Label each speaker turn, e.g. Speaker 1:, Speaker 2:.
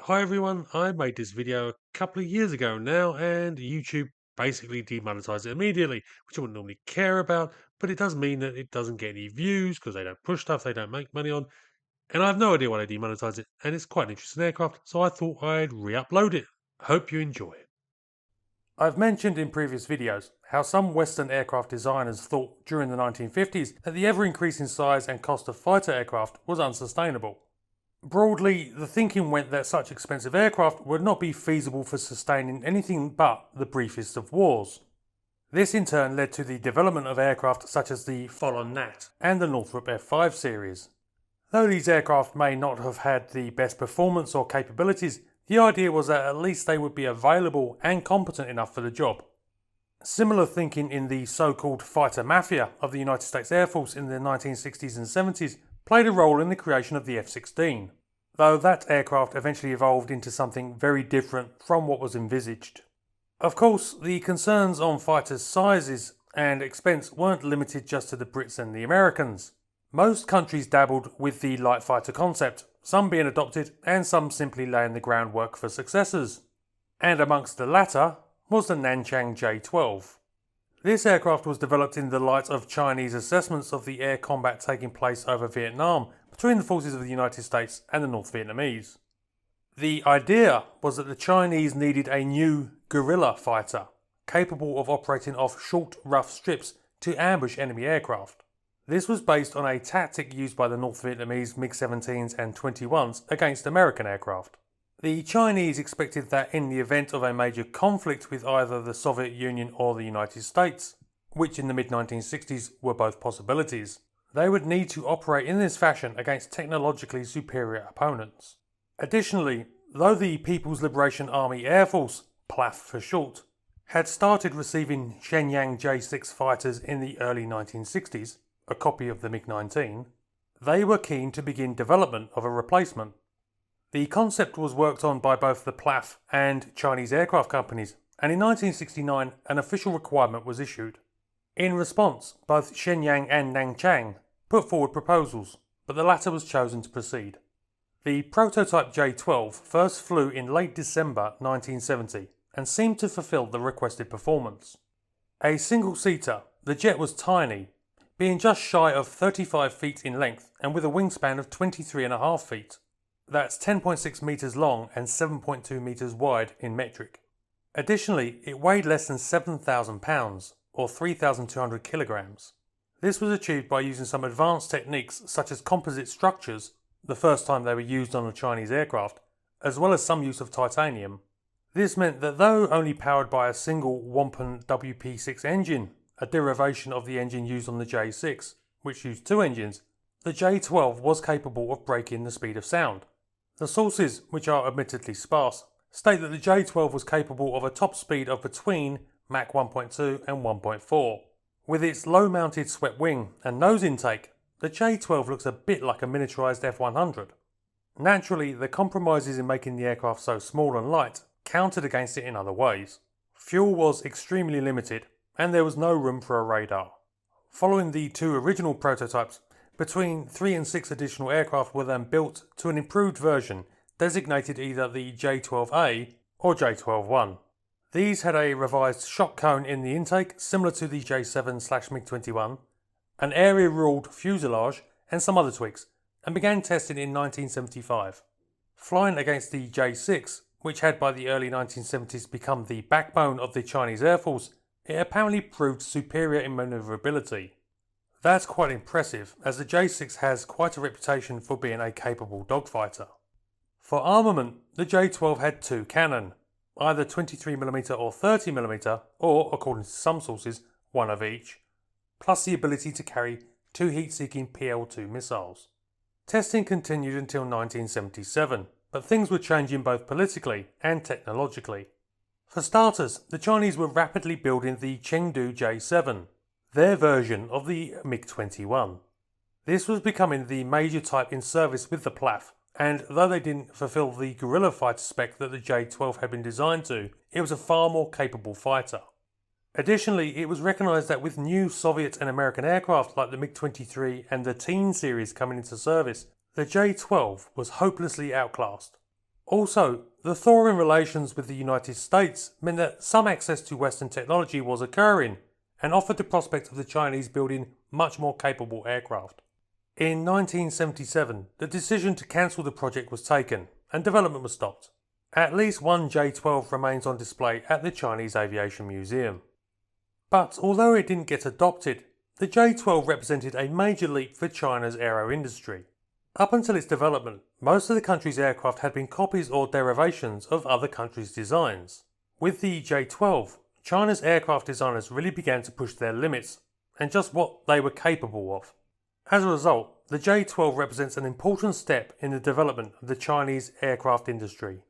Speaker 1: Hi everyone, I made this video a couple of years ago now and YouTube basically demonetized it immediately, which I wouldn't normally care about, but it does mean that it doesn't get any views because they don't push stuff they don't make money on, and I have no idea why they demonetized it, and it's quite an interesting aircraft, so I thought I'd re-upload it. Hope you enjoy it. I've mentioned in previous videos how some Western aircraft designers thought during the 1950s that the ever-increasing size and cost of fighter aircraft was unsustainable. Broadly, the thinking went that such expensive aircraft would not be feasible for sustaining anything but the briefest of wars. This in turn led to the development of aircraft such as the Folon Nat and the Northrop F5 series. Though these aircraft may not have had the best performance or capabilities, the idea was that at least they would be available and competent enough for the job. Similar thinking in the so-called fighter mafia of the United States Air Force in the 1960s and 70s played a role in the creation of the F-16, though that aircraft eventually evolved into something very different from what was envisaged. Of course, the concerns on fighters' sizes and expense weren't limited just to the Brits and the Americans. Most countries dabbled with the light fighter concept, some being adopted and some simply laying the groundwork for successors. And amongst the latter was the Nanchang J-12. This aircraft was developed in the light of Chinese assessments of the air combat taking place over Vietnam between the forces of the United States and the North Vietnamese. The idea was that the Chinese needed a new guerrilla fighter, capable of operating off short, rough strips to ambush enemy aircraft. This was based on a tactic used by the North Vietnamese MiG-17s and 21s against American aircraft. The Chinese expected that in the event of a major conflict with either the Soviet Union or the United States, which in the mid-1960s were both possibilities, they would need to operate in this fashion against technologically superior opponents. Additionally, though the People's Liberation Army Air Force, PLAF for short, had started receiving Shenyang J-6 fighters in the early 1960s, a copy of the MiG-19, they were keen to begin development of a replacement. The concept was worked on by both the PLAF and Chinese aircraft companies, and in 1969 an official requirement was issued. In response, both Shenyang and Nanchang put forward proposals, but the latter was chosen to proceed. The prototype J-12 first flew in late December 1970 and seemed to fulfill the requested performance. A single-seater, the jet was tiny, being just shy of 35 feet in length and with a wingspan of 23.5 feet. That's 10.6 metres long and 7.2 metres wide in metric. Additionally, it weighed less than 7,000 pounds, or 3,200 kilograms. This was achieved by using some advanced techniques such as composite structures, the first time they were used on a Chinese aircraft, as well as some use of titanium. This meant that though only powered by a single Wampum WP6 engine, a derivation of the engine used on the J6, which used two engines, the J-12 was capable of breaking the speed of sound. The sources, which are admittedly sparse, state that the J-12 was capable of a top speed of between Mach 1.2 and 1.4. With its low-mounted swept wing and nose intake, the J-12 looks a bit like a miniaturised F-100. Naturally, the compromises in making the aircraft so small and light countered against it in other ways. Fuel was extremely limited, and there was no room for a radar. Following the two original prototypes, between 3 and 6 additional aircraft were then built to an improved version designated either the J-12A or J-12-1. These had a revised shock cone in the intake similar to the J7/MiG-21, an area-ruled fuselage and some other tweaks, and began testing in 1975. Flying against the J-6, which had by the early 1970s become the backbone of the Chinese Air Force, it apparently proved superior in manoeuvrability. That's quite impressive, as the J-6 has quite a reputation for being a capable dogfighter. For armament, the J-12 had two cannon, either 23mm or 30mm, or, according to some sources, one of each, plus the ability to carry two heat-seeking PL-2 missiles. Testing continued until 1977, but things were changing both politically and technologically. For starters, the Chinese were rapidly building the Chengdu J-7, their version of the MiG-21. This was becoming the major type in service with the PLAF, and though they didn't fulfill the guerrilla fighter spec that the J-12 had been designed to, it was a far more capable fighter. Additionally, it was recognised that with new Soviet and American aircraft like the MiG-23 and the Teen series coming into service, the J-12 was hopelessly outclassed. Also, the thawing relations with the United States meant that some access to Western technology was occurring and offered the prospect of the Chinese building much more capable aircraft. In 1977, the decision to cancel the project was taken and development was stopped. At least one J-12 remains on display at the Chinese Aviation Museum. But although it didn't get adopted, the J-12 represented a major leap for China's aero industry. Up until its development, most of the country's aircraft had been copies or derivations of other countries' designs. With the J-12, China's aircraft designers really began to push their limits and just what they were capable of. As a result, the J-12 represents an important step in the development of the Chinese aircraft industry.